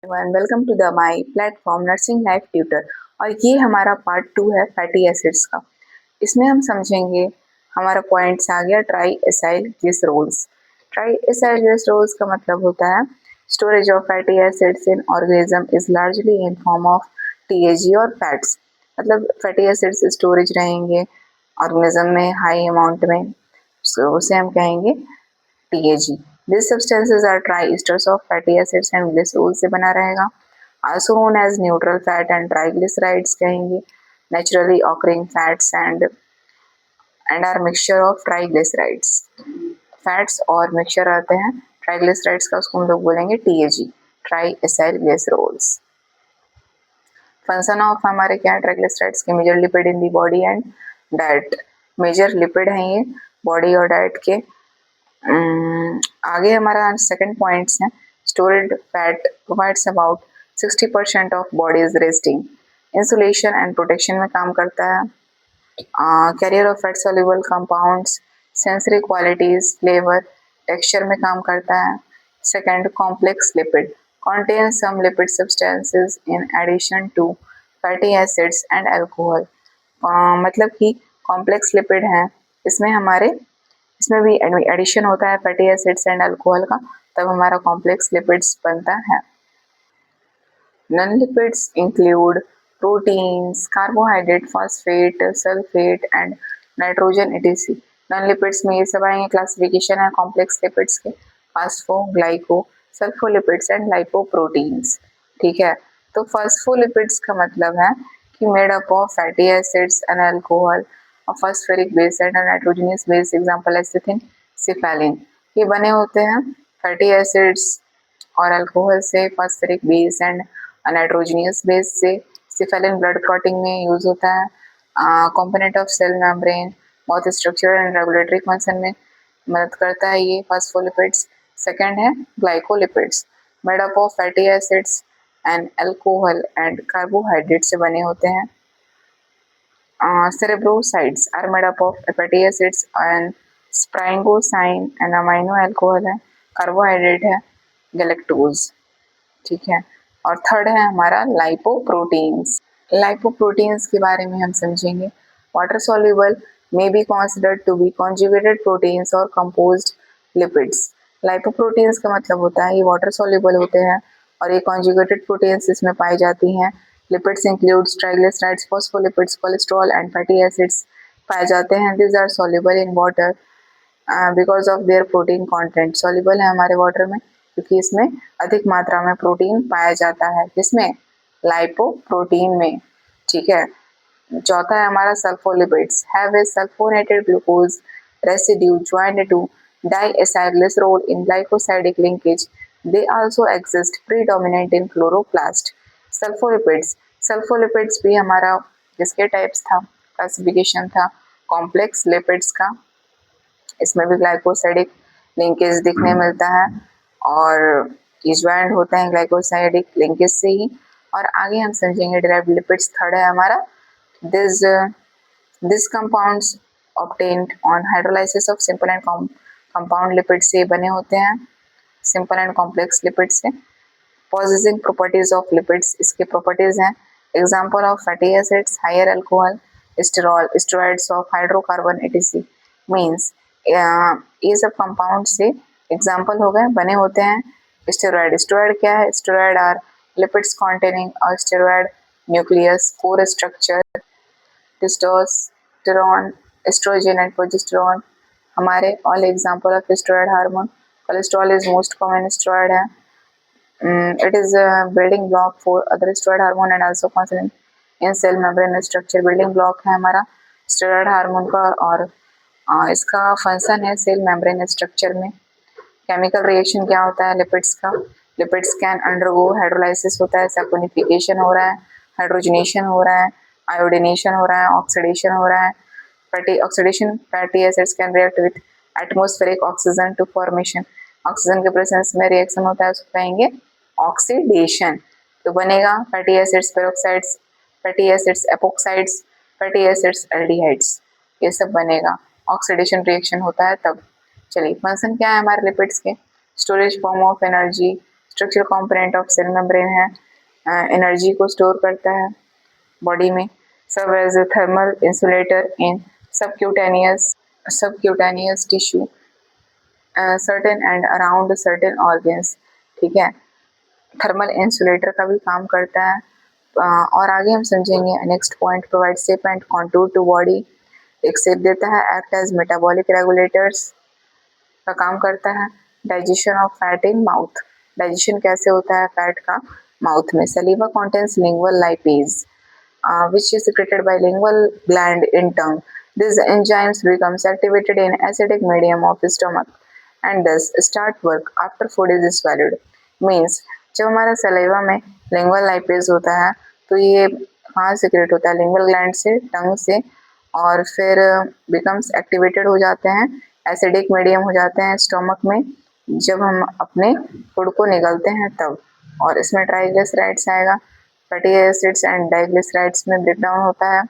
Welcome to the my platform nursing life tutor. और ये हमारा पार्ट 2 है फैटी एसिड्स का। इसमें हम समझेंगे, हमारा पॉइंट्स आ गया ट्राई एसाइल ग्लिसरोल्स। ट्राई एसाइल ग्लिसरोल्स का मतलब होता है storage of fatty acids in organism is largely in form of TAG और फैट्स। मतलब फैटी एसिड्स स्टोरेज रहेंगे ऑर्गेनिज्म में हाई अमाउंट में, सो उसे हम कहेंगे TAG. These substances are triesters of fatty acids and glycerols से बना रहेगा। Also known as neutral fat and triglycerides कहेंगे। Naturally occurring fats and are mixture of triglycerides। Fats और मिक्सचर आते हैं ट्राइग्लिसराइड्स का, उसको हम लोग बोलेंगे TAG, tri acyl glycerols. Function of हमारे क्या है ट्राइग्लिसराइड्स के, major lipid in the body and diet. Major lipid हैं ये बॉडी और डाइट के। आगे हमारा सेकंड पॉइंट्स है stored fat provides about 60% of bodies resting, insulation and protection में काम करता है। Carrier of fat soluble compounds, sensory qualities, flavour, texture में काम करता है। Second complex lipid contain some lipid substances in addition to fatty acids and alcohol। मतलब कि कॉम्प्लेक्स लिपिड है, इसमें भी एडिशन होता है फैटी एसिड्स एंड अल्कोहल का, तब हमारा कॉम्प्लेक्स लिपिड्स बनता है। Non lipids include proteins, carbohydrate, phosphate, sulphate and nitrogen ETC. Non lipids में ये सब आएंगे। क्लासिफिकेशन है कॉम्प्लेक्स लिपिड्स के, phospho, glyco, sulpholipids and lipoproteins. ठीक है, तो फॉस्फोलिपिड्स का मतलब है कि made up of fatty acids and alcohol, phosphoric base and nitrogenous base, example lecithin, cephalin. ये बने होते हैं फैटी एसिड्स और अल्कोहल से, phosphoric base and nitrogenous base से। सिफेलिन ब्लड क्लॉटिंग में यूज होता है। कंपोनेंट ऑफ सेल मेम्ब्रेन, बहुत स्ट्रक्चरल एंड रेगुलेटरी फंक्शन में मदद करता है ये फॉस्फोलिपिड्स। सेकंड है glycolipids, made up of fatty acids and alcohol and carbohydrate से बने होते हैं। Cerebrosides are made up of fatty acids and sphingosine and amino alcohol है, कार्बोहाइड्रेट है गैलेक्टोज। ठीक है, और थर्ड है हमारा लाइपोप्रोटीन्स। लाइपोप्रोटीन्स के बारे में हम समझेंगे। Water soluble may be considered to be conjugated proteins or composed lipids। Lipoproteins का मतलब होता है ये वाटर सॉल्युबल होते हैं और ये conjugated proteins इसमें पाई जाती हैं। Lipids includes triglycerides, phospholipids, cholesterol and fatty acids पाए जाते हैं। These are soluble in water because of their protein content। soluble है हमारे वाटर में क्योंकि इसमें अधिक मात्रा में प्रोटीन पाया जाता है। किसमें? लाइपोप्रोटीन में। ठीक है, चौथा है हमारा sulpholipids, have a sulphonated glucose residue joined to diacylglycerol in glycosidic linkage. They also exist predominant in chloroplast. Sulpholipids भी हमारा जिसके टाइप्स था, क्लासिफिकेशन था कॉम्प्लेक्स लिपिड्स का। इसमें भी ग्लाइकोसाइडिक लिंकेज दिखने मिलता है और ये ज्वाइंट होते हैं ग्लाइकोसाइडिक लिंकेज से ही। और आगे हम समझेंगे डिराइव्ड लिपिड्स। थर्ड है हमारा This compounds obtained on hydrolysis of simple and compound lipids से बने होते हैं, simple and complex lipids से। Possessing properties of lipids, इसके properties हैं example of fatty acids, higher alcohol, steroids of hydrocarbon etc। means ये सब compound से example हो गए, बने होते हैं steroid। steroid क्या है? steroid are lipids containing a steroid nucleus, core structure, testosterone, oestrogen and progesterone हमारे all example of steroid hormone. Cholesterol is most common steroid है। It is building block for other steroid hormone and also concern in cell membrane structure. Building block है हमारा steroid hormone का और इसका function है cell membrane structure में। Chemical reaction क्या होता है लिपिड्स का? लिपिड्स कैन अंडरगो हाइड्रोलाइसिस होता है, सैपोनिफिकेशन हो रहा है, हाइड्रोजनेशन हो रहा है, आयोडीनेशन हो रहा है, ऑक्सीडेशन हो रहा है। Fatty oxidation, fatty acids can react with atmospheric oxygen to formation. Oxygen के प्रेजेंस में रिएक्शन होता है, उसको कहेंगे ऑक्सीडेशन। तो बनेगा fatty acids peroxides, fatty acids epoxides, fatty acids aldehydes, ये सब बनेगा। ऑक्सीडेशन रिएक्शन होता है तब। चलिए, फंक्शन क्या है हमारे लिपिड्स के? Storage form of energy, structural component of cell membrane है, एनर्जी को स्टोर करता है बॉडी में, serve as a thermal insulator in subcutaneous tissue certain and around certain organs, ठीक है, थर्मल इंसुलेटर का भी काम करता है। और आगे हम समझेंगे next point, provide shape and contour to body, एक शेप देता है, एक्ट एज मेटाबॉलिक रेगुलेटर्स का काम करता है। Digestion of fat in mouth, digestion कैसे होता है फैट का माउथ में। सलीवा contains lingual lipase which is secreted by lingual gland in tongue. These enzymes becomes activated in acidic medium of stomach and thus start work after food is swallowed. Means जब हमारा saliva में lingual lipase होता है तो ये कहाँ secrete होता है, लिंगुअल ग्लैंड से, टंग से, और फिर बिकम्स एक्टिवेटेड हो जाते हैं, एसिडिक मीडियम हो जाते हैं स्टोमक में जब हम अपने फूड को निगलते हैं तब, और इसमें ट्राइग्लिसराइड्स आएगा, फैटी एसिड्स एंड डाइग्लिसराइड्स में ब्रेक डाउन होता है।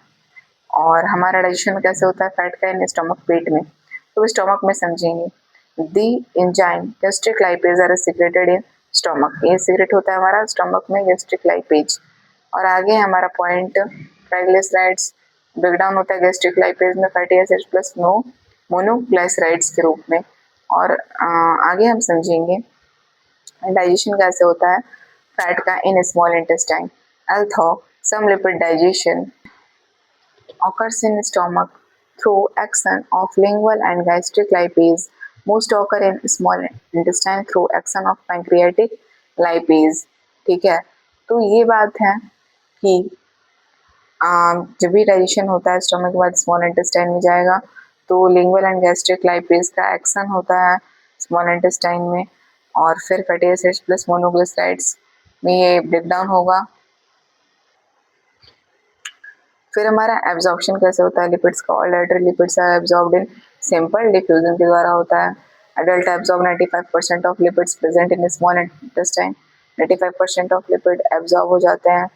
और हमारा डाइजेशन कैसे होता है फैट का इन स्टोमक, पेट में, तो स्टोमक में समझेंगे। The enzyme gastric lipase are secreted in stomach, ये सीक्रेट होता है हमारा स्टोमक में गैस्ट्रिक लाइपेज। और आगे हमारा पॉइंट, ट्राइग्लिसराइड्स ब्रेक डाउन होता है गैस्ट्रिक लाइपेज में फैटी एसिड्स प्लस मोनोग्लिसराइड्स के रूप में। और आगे हम समझेंगे डाइजेशन कैसे होता है फैट का इन small intestine. Although some lipid digestion occurs in stomach through action of lingual and gastric lipase, most occur in small intestine through action of pancreatic lipase, ठीक है। तो ये बात है कि जब भी डाइजेशन होता है स्टोमक के बाद स्मॉल इंटेस्टाइन में जाएगा तो लिंगुअल एंड गैस्ट्रिक लाइपेज का एक्शन होता है स्मॉल इंटेस्टाइन में, और फिर फैटी एसिड्स प्लस मोनोग्लिसराइड्स में ये ब्रेक डाउन होगा। फिर हमारा एब्जॉर्प्शन कैसे होता है लिपिड्स का, all dietary lipids are absorbed in simple diffusion के द्वारा होता है। Adult absorb 95% of lipids present in small intestine, 95% of lipid absorb हो जाते हैं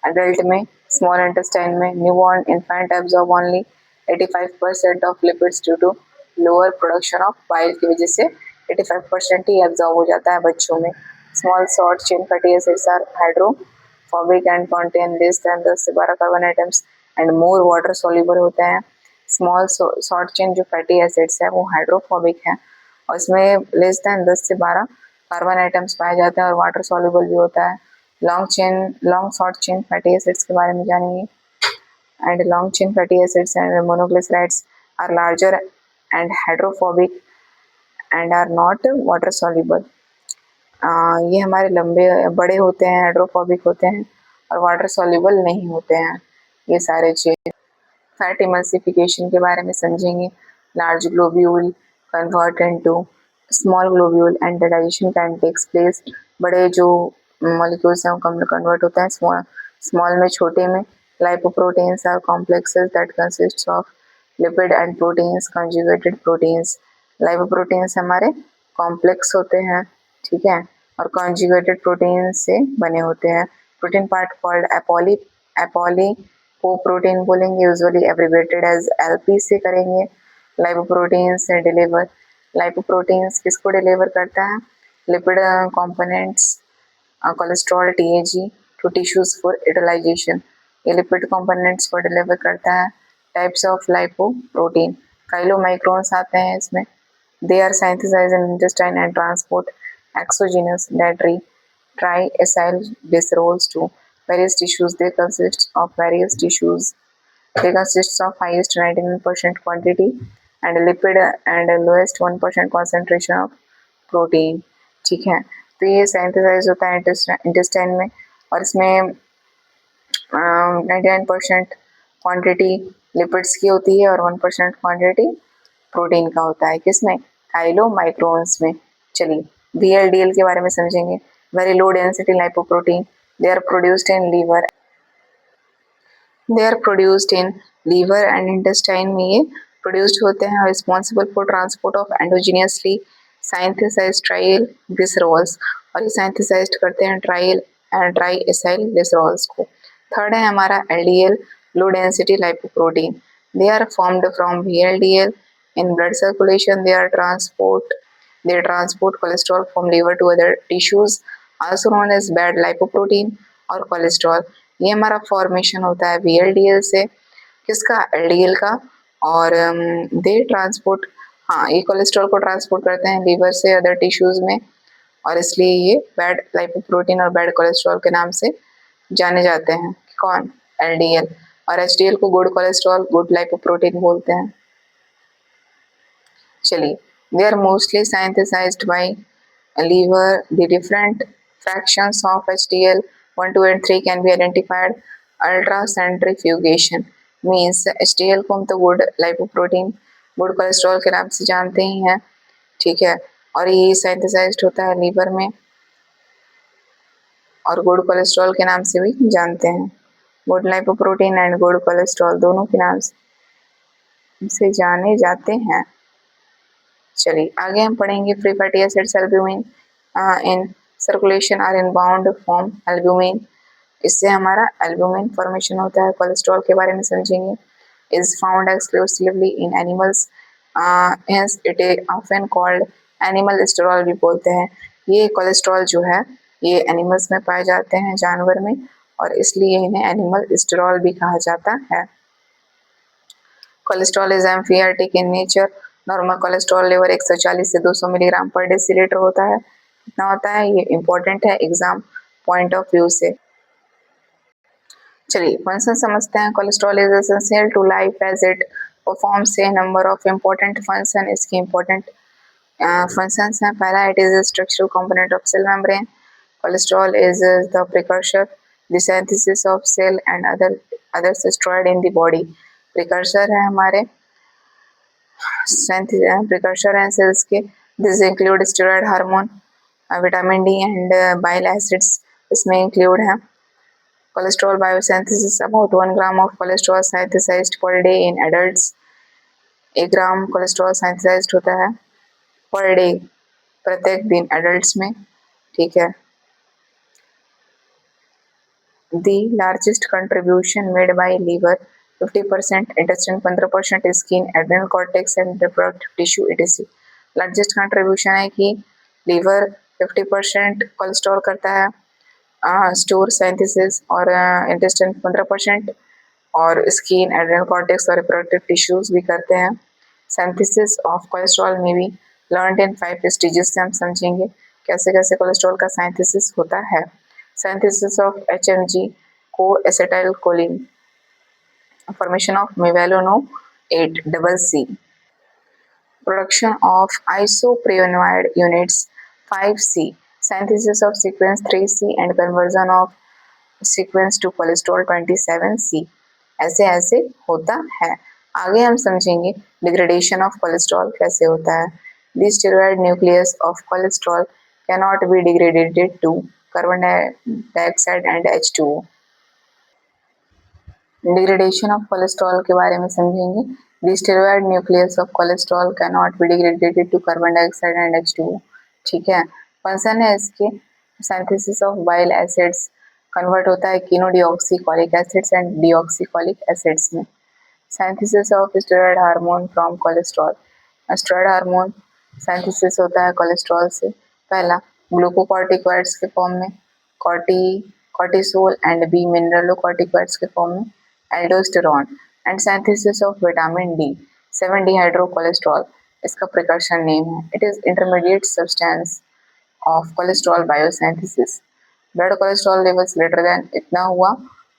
एडल्ट में स्मॉल इंटेस्टाइन में। Newborn infant absorb only 85% of lipids due to lower production of bile की वजह से 85% ही एब्जॉर्ब हो जाता है बच्चों में। Small short chain fatty acids are hydrophobic and contain less than 10 से 12 carbon items and more water soluble होते हैं। स्मॉल शॉर्ट चेन जो फैटी एसिड्स है वो हाइड्रोफोबिक है और इसमें लेस देन 10 से 12 कार्बन आइटम्स पाए जाते हैं और वाटर सोल्यूबल भी होता है। Long short chain fatty acids के बारे में जानेंगे। And long chain fatty acids and monoglycerides are larger and hydrophobic and are not water soluble. ये हमारे लंबे बड़े होते हैं, हाइड्रोफोबिक होते हैं और वाटर सोल्यूबल नहीं होते हैं ये सारे चेन। फैट इमल्सिफिकेशन के बारे में समझेंगे। Large globule convert into small globule and digestion can takes place. बड़े जो मॉलिक्यूल्स हैं वो कन्वर्ट होते हैं स्मॉल में, छोटे में। Lipoproteins are complexes that consist of lipid and proteins conjugated proteins. Lipoproteins हमारे कॉम्प्लेक्स होते हैं, ठीक है, और कंजुगेटेड प्रोटीन से बने होते हैं। प्रोटीन पार्ट कॉल्ड एपोली को प्रोटीन बोलेंगे, यूजुअली एब्रिविएटेड एज एलपी से करेंगे। लाइपोप्रोटीन्स डिलीवर, लाइपोप्रोटीन्स किसको डिलीवर करता है, lipid components, cholesterol TAG to tissues for utilization, ये लिपिड कंपोनेंट्स को डिलीवर करता है। टाइप्स ऑफ लाइपोप्रोटीन, काइलोमाइक्रोन्स आते हैं इसमें। They are synthesized in intestine and transport exogenous triacyl to various tissues. They consist of highest 99% quantity and lipid and lowest 1% concentration of protein, ठीक है। तो ये सिंथेसाइज होता है इंटेस्टाइन में और इसमें 99% क्वांटिटी लिपिड्स की होती है और 1% क्वांटिटी प्रोटीन का होता है। किसमें, काइलोमाइक्रोन्स में। चलिए VLDL के बारे में समझेंगे। Very low density lipoprotein, they are produced in liver and intestine में ये produced होते हैं, responsible for transport of endogenously synthesized triacylglycerols, और ये synthesized करते हैं triacylglycerols को। थर्ड है हमारा LDL, low density lipoprotein, they are formed from VLDL in blood circulation. They transport cholesterol from liver to other tissues also known as bad lipoprotein और cholesterol. ये हमारा फॉर्मेशन होता है VLDL से, किसका, LDL का। और दे ट्रांसपोर्ट, हाँ ये कोलेस्ट्रॉल को ट्रांसपोर्ट करते हैं लीवर से अदर टिश्यूज में, और इसलिए ये बैड लाइपोप्रोटीन और बैड कोलेस्ट्रॉल के नाम से जाने जाते हैं। कौन, LDL। और HDL को गुड कोलेस्ट्रॉल, गुड लाइपोप्रोटीन बोलते हैं। चलिए, they are mostly synthesised by liver. The different fractions of HDL 1, 2 and 3 can be identified. Ultracentrifugation means HDL को हम तो गुड लाइपोप्रोटीन, गुड कोलेस्ट्रॉल के नाम से जानते ही हैं, ठीक है। और ये साइंथेसाइज्ड होता है लीवर में, और गुड कोलेस्ट्रॉल के नाम से भी जानते हैं। Good lipoprotein and good cholesterol दोनों के नाम से जाने जाते हैं। चलिए आगे हम पढ़ेंगे free fatty acids albumin in circulation are in bound form albumin. इससे हमारा एल्ब्यूमिन फॉर्मेशन होता है। कोलेस्ट्रॉल के बारे में समझेंगे। Is found exclusively in animals, hence it is often called animal sterol भी बोलते हैं। ये कोलेस्ट्रॉल जो है ये एनिमल्स में पाए जाते हैं, जानवर में, और इसलिए इन्हें एनिमल स्टेरॉल भी कहा जाता है। Cholesterol is amphipathic in nature. Normal cholesterol level 140 से 200 मिलीग्राम पर डेसीलीटर होता है। कितना होता है ये इम्पोर्टेंट है एग्जाम पॉइंट ऑफ व्यू से। चलिए फंक्शन समझते हैं। Cholesterol is essential to life as it performs a number of important function. इसके इम्पोर्टेंट फंक्शंस हैं। पहला, it is structural component of cell membrane. Cholesterol is the precursor the synthesis of cell and others destroyed in the body. Precursor है हमारे, precursor हैं cells के। This include steroid hormone, vitamin D and bile acids इसमें include है। Cholesterol biosynthesis, about 1 gram of cholesterol synthesized पर day in adults. 1 gram cholesterol synthesized होता है per day, प्रत्येक दिन एडल्ट्स में, ठीक है। The largest contribution made by liver 50%, intestine 15%, skin, adrenal cortex and reproductive tissue etc. Largest contribution है कि लीवर 50% कोलेस्ट्रॉल करता है, स्टोर सिंथेसिस, और इंटेस्टाइन 15%, और स्किन, एड्रेनल कॉर्टेक्स और रिप्रोडक्टिव टिश्यूज भी करते हैं। सिंथेसिस ऑफ कोलेस्ट्रॉल में भी लर्नड इन 5 स्टेजेस से हम समझेंगे कैसे कैसे कोलेस्ट्रॉल का सिंथेसिस होता है। सिंथेसिस ऑफ HMG को एसिटाइलकोलिन, फॉर्मेशन ऑफ मेवेलोनो-8 double C, production of isoprenoid units 5C, synthesis of sequence 3C and conversion of sequence to cholesterol 27C। ऐसे ऐसे होता है। आगे हम समझेंगे डिग्रेडेशन ऑफ कोलेस्ट्रॉल कैसे होता है। The steroid nucleus of cholesterol cannot be degraded to carbon dioxide and H2O। Degradation of cholesterol के बारे में समझेंगे। The steroid nucleus of cholesterol cannot be degraded to carbon dioxide and H2O, ठीक है। Function है इसके, synthesis of bile acids, convert होता है chenodeoxycholic acids and deoxycholic acids में। Synthesis of steroid hormone from cholesterol, steroid hormone synthesis होता है cholesterol से। पहला, ग्लूकोकॉर्टिकॉइड्स के फॉर्म में कॉर्टिसोल एंड बी मिनरलोकॉर्टिकॉइड्स के फॉर्म में aldosterone, and synthesis of vitamin D 7 डिहाइड्रोकोलेस्ट्रॉल, इसका प्रिकर्शन नेम है। It is intermediate substance of cholesterol biosynthesis. Blood cholesterol levels greater than इतना हुआ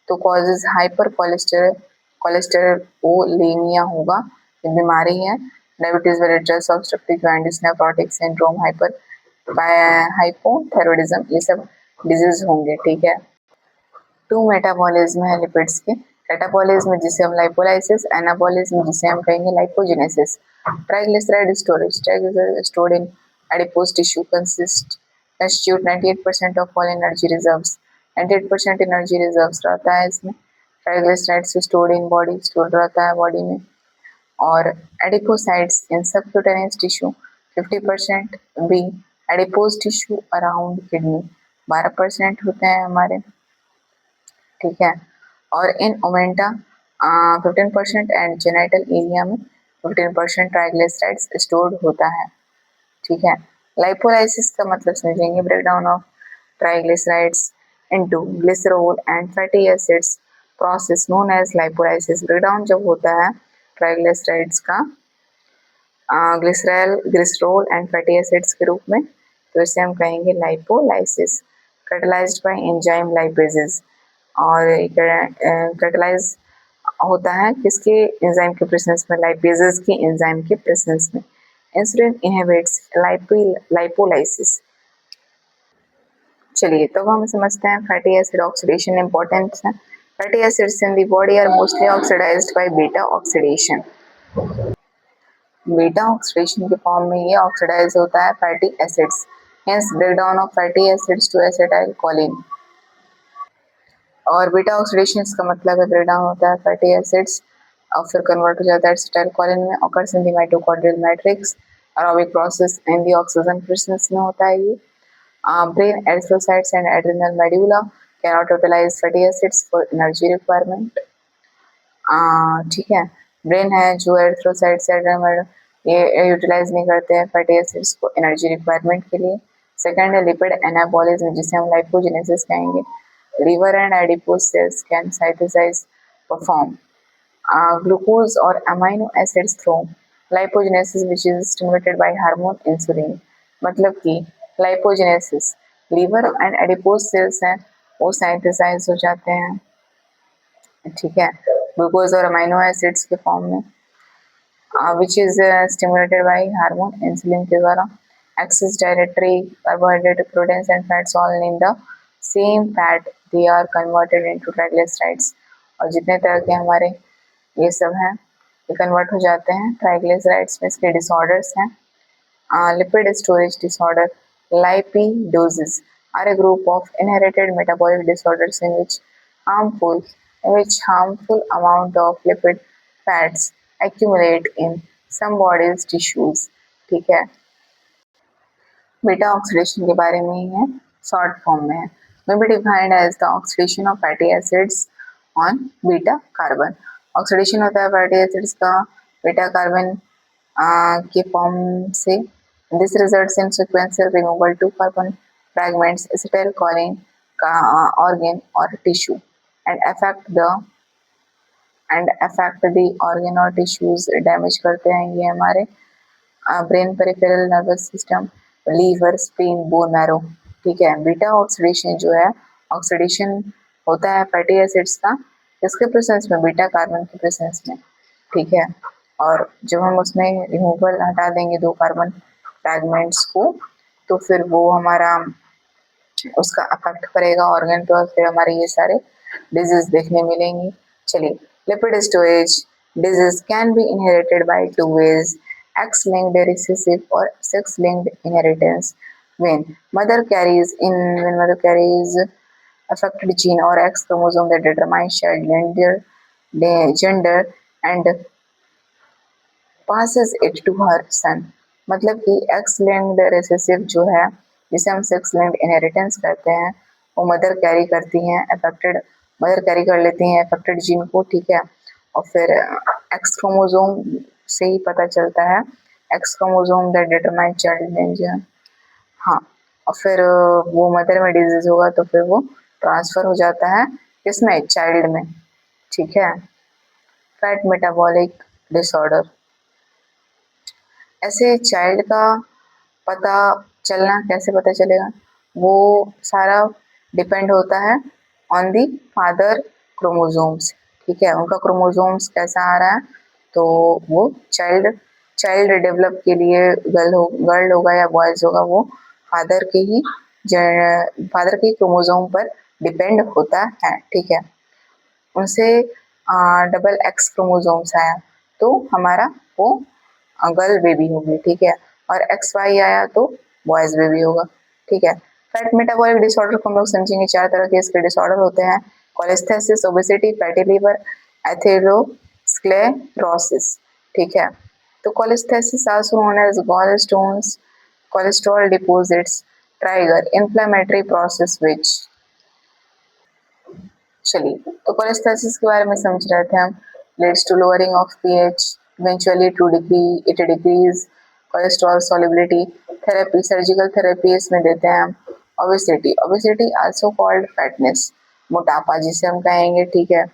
तो कॉजेज हाइपर कोलेस्टेरोलेमिया होगा, ये बीमारी है। Diabetes mellitus, obstructive jaundice, nephrotic syndrome, hypothyroidism, ये सब डिजीज होंगे, ठीक है। 2 मेटाबॉलिज्म है लिपिड्स के। कैटाबॉलिज्म जिसे हम लाइपोलाइसिस, एनाबॉलिज्म जिसे हम कहेंगे lipogenesis. Triglyceride storage, triglyceride stored in adipose tissue constitute 98% of all energy reserves। 98% energy reserves रहता है इसमें। Triglycerides stored in body, store रहता है बॉडी में। और एडिपोसाइड्स इन सबक्यूटेनियस टिश्यू 50% भी, एडिपोज टिश्यू अराउंड किडनी 12% होते हैं हमारे, ठीक है। और इन ओमेंटा 15% एंड जेनाइटल एरिया में 15% ट्राइग्लिसराइड्स स्टोर्ड होता है, ठीक है। लाइपोलाइसिस का मतलब समझेंगे, breakdown of triglycerides into glycerol and fatty acids process known as lipolysis. Breakdown जब होता है ट्राइग्लिसराइड्स का ग्लिसरॉल एंड फैटी एसिड्स के रूप में, तो इसे हम कहेंगे lipolysis. Catalysed bye enzyme lipases, और कैटलाइज होता है किसके एंजाइम के प्रेजेंस में, लाइपेजेस की एंजाइम के प्रेजेंस में। Insulin inhibits lipolysis. चलिए तो हम समझते हैं फैटी एसिड ऑक्सीडेशन इंपॉर्टेंस है। Fatty acids in the body are mostly oxidized by beta oxidation. Beta oxidation के फॉर्म में ये ऑक्सीडाइज होता है fatty acids. Hence breakdown of fatty acids to acetyl choline. और बीटा ऑक्सीडेशन का मतलब है ब्रेकडाउन होता है फैटी एसिड्स और फिर कन्वर्ट हो जाता है एसिटाइल कोलिन में। Occurs in the mitochondrial matrix, aerobic process in the oxygen presence में होता है ये। Brain erythrocytes and adrenal medulla cannot utilize fatty acids for energy requirement. ठीक है, ब्रेन है जो एरिथ्रोसाइट्स एड्रिनल ये यूटिलाइज नहीं करते हैं फैटी एसिड्स को एनर्जी रिक्वायरमेंट के लिए। सेकंड है लिपिड एनाबॉलिज्म, जिसे हम लाइपोजेनेसिस कहेंगे। Liver and adipose cells can synthesize perform glucose or amino acids through lipogenesis which is stimulated by hormone insulin। मतलब कि lipogenesis liver and adipose cells हैं वो सिंथेसाइज हो जाते हैं, ठीक है, ग्लूकोज और अमीनो एसिड्स के फॉर्म में, which is stimulated by hormone insulin के द्वारा। Excess dietary carbohydrate, proteins and fats all in the same fat they are converted into triglycerides। और जितने तरह के हमारे ये सब हैं ये कन्वर्ट हो जाते हैं ट्राइग्लिसराइड्स में। इसके डिसऑर्डर्स हैं lipid storage disorder, lipidosis are a group of inherited metabolic disorders in which harmful amount of lipid fats accumulate in some bodies tissues। ठीक है, बीटा ऑक्सीडेशन के बारे में ही है, शॉर्ट फॉर्म में है। may be defined as the oxidation of fatty acids on beta carbon। Oxidation होता है फैटी एसिड्स का बीटा कार्बन के फॉर्म से। This results in sequential removal two carbon fragments acetyl choline का ऑर्गन और tissue and affect the organ और tissues damage करते हैं ये हमारे brain, peripheral nervous system, liver, spleen, bone marrow. ठीक है, बीटा ऑक्सीडेशन जो है ऑक्सीडेशन होता है फैटी एसिड्स का किसके प्रेजेंस में, बीटा कार्बन के प्रेजेंस में। ठीक है, और जब हम उसमें रिमूवल हटा देंगे दो कार्बन फ्रैगमेंट्स को तो फिर वो हमारा उसका अफेक्ट करेगा ऑर्गन पे और फिर हमारे ये सारे डिजीज देखने मिलेंगी। चलिए, lipid storage disease can be inherited by two ways, X linked recessive or sex linked inheritance when mother carries affected gene or X chromosome that determines child gender and passes it to her son। मतलब कि X linked recessive जो है जिसे हम sex linked inheritance कहते हैं वो mother carry करती हैं मदर कैरी कर लेती हैं अफेक्टेड जीन को। ठीक है, और फिर एक्स क्रोमोसोम से ही पता चलता है, x chromosome that determine child gender. हाँ, और फिर वो मदर में डिजीज होगा तो फिर वो ट्रांसफर हो जाता है किसमें, चाइल्ड में। ठीक है, फैट मेटाबॉलिक डिसऑर्डर, ऐसे चाइल्ड का पता चलना कैसे पता चलेगा, वो सारा डिपेंड होता है ऑन दी फादर क्रोमोसोम्स। ठीक है, उनका क्रोमोसोम्स कैसा आ रहा है तो वो चाइल्ड डेवलप के लिए गर्ल होगा या बॉयज होगा वो फादर के क्रोमोसोम पर डिपेंड होता है। ठीक है, उनसे डबल एक्स क्रोमोसोम्स आया तो हमारा वो गर्ल बेबी होगी। ठीक है, और एक्स वाई आया तो बॉयज बेबी होगा। ठीक है, फैट मेटाबॉलिक डिसऑर्डर को हम लोग समझेंगे, चार तरह के इसके डिसऑर्डर होते हैं, cholestasis, obesity, fatty liver, atherosclerosis. ठीक है, तो cholestasis also known as gall stones, cholesterol deposits trigger inflammatory process which. चलिए, तो कोलेस्थेसिस के बारे में समझ रहे थे हम। Leads to lowering of pH, eventually it decrease cholesterol solubility. Therapy, surgical therapy इसमें देते हैं हम, obesity, obesity also called fatness, मोटापा जिसे हम कहेंगे, ठीक है।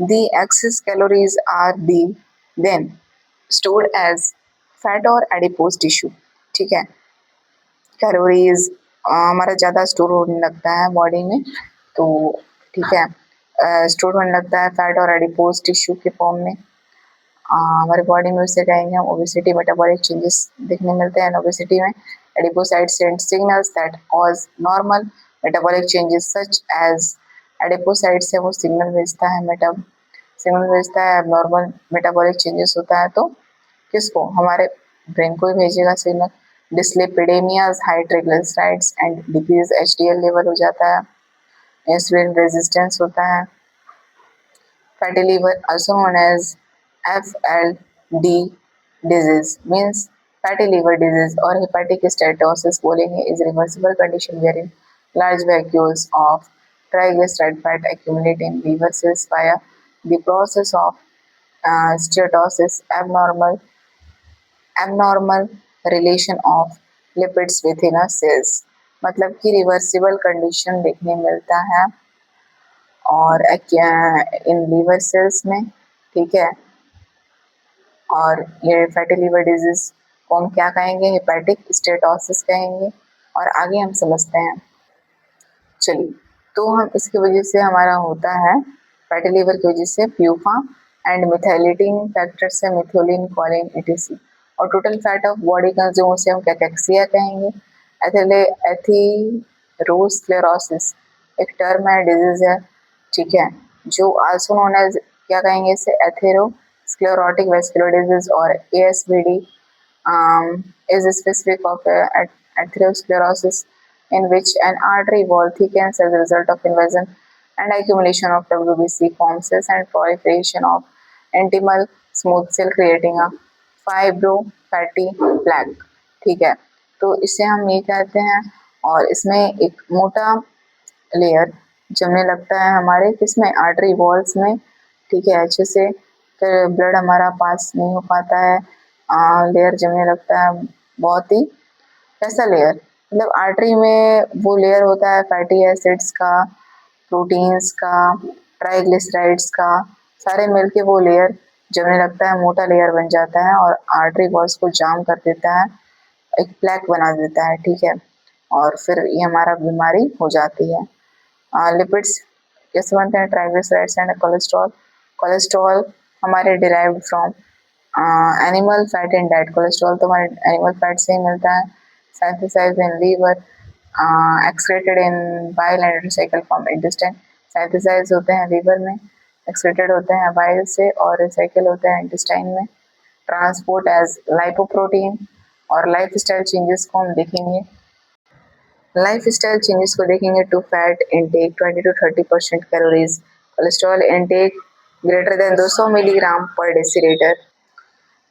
The excess calories are then stored as fat or adipose tissue, ठीक है। कैलोरीज हमारा ज़्यादा स्टोर होने लगता है बॉडी में, तो ठीक है, स्टोर होने लगता है फैट और एडिपोज टिश्यू के फॉर्म में हमारे बॉडी में। उससे कहेंगे हम ओबेसिटी, मेटाबॉलिक चेंजेस देखने मिलते हैं ओबेसिटी में। Adipocytes send signals that cause normal metabolic changes such as, adipocytes से वो सिग्नल भेजता है नॉर्मल मेटाबॉलिक चेंजेस होता है, तो किसको, हमारे ब्रेन को ही भेजेगा signal. Dyslipidaemias, high triglycerides and decrease HDL level हो जाता है, इंसुलिन रेजिस्टेंस होता है। Fatty liver also known as FLD disease means fatty liver disease or hepatic steatosis बोलेंगे is reversible condition wherein large vacuoles of triglyceride fat accumulate in liver cells via the process of steatosis, abnormal relation of lipids within a cells, मतलब कि reversible condition देखने मिलता है और in liver cells में, ठीक है। और ये फैटी लीवर डिजीज को हम क्या कहेंगे, हेपेटिक स्टेटोसिस कहेंगे। और आगे हम समझते हैं, चलिए। तो हम इसकी वजह से हमारा होता है फैटी लीवर की वजह से प्यूफा एंड मिथाइलेटिंग फैक्टर से मिथोलिन, कॉलिन, एटीसी। और total fat of body consume उसे हम कैकेक्सिया कहेंगे। एथेरोस्क्लेरोसिस एक टर्म है, डिजीज है, ठीक है, जो आल्सो नोन एज क्या कहेंगे इसे, एथेरोस्क्लेरोटिक वेस्कुलर डिजीज और एएसवीडी is specific of atherosclerosis in which an artery wall thickens as a result of invasion and accumulation of WBC forms and proliferation of intimal smooth cell creating a fibrofatty plaque, ठीक है। तो इसे हम ये कहते हैं, और इसमें एक मोटा लेयर जमने लगता है हमारे किसमें, आर्टरी वॉल्स में, ठीक है। अच्छे से ब्लड हमारा पास नहीं हो पाता है, लेयर जमने लगता है, बहुत ही कैसा लेयर, मतलब आर्टरी में वो लेयर होता है फैटी एसिड्स का, प्रोटीन्स का, ट्राइग्लिसराइड्स का, सारे मिलके वो लेयर जमने लगता है, मोटा लेयर बन जाता है और आर्टरी वॉल्स को जाम कर देता है, एक प्लेक बना देता है, ठीक है। और फिर ये हमारा बीमारी हो जाती है। लिपिड्स कैसे बनते हैं, ट्राइग्लिसराइड्स एंड कोलेस्ट्रॉल। कोलेस्ट्रॉल हमारे derived from animal fat in diet, cholesterol तो हमारे एनिमल फैट से ही मिलता है। Synthesized in liver, excreted in bile and recycle from intestine. Synthesize होते हैं लीवर में, एक्सक्रीटेड होते हैं बाइल से और रिसाइकल होते हैं इंटेस्टाइन में। Transport as lipoprotein. और लाइफ स्टाइल चेंजेस को हम देखेंगे, लाइफ स्टाइल चेंजेस को देखेंगे। To fat intake 20 to 30% calories, cholesterol intake greater than 200 milligram per deciliter.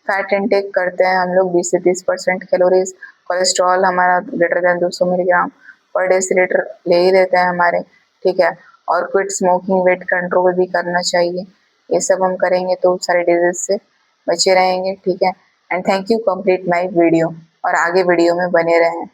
Fat intake करते हैं हम लोग 20 से 30% कैलोरीज, कोलेस्ट्रॉल हमारा greater than 200 milligram per deciliter ले ही लेते हैं हमारे, ठीक है। और क्विट स्मोकिंग, वेट कंट्रोल भी करना चाहिए, ये सब हम करेंगे तो सारे डिजीज से बचे रहेंगे, ठीक है। And thank you, complete my video, और आगे वीडियो में बने रहें।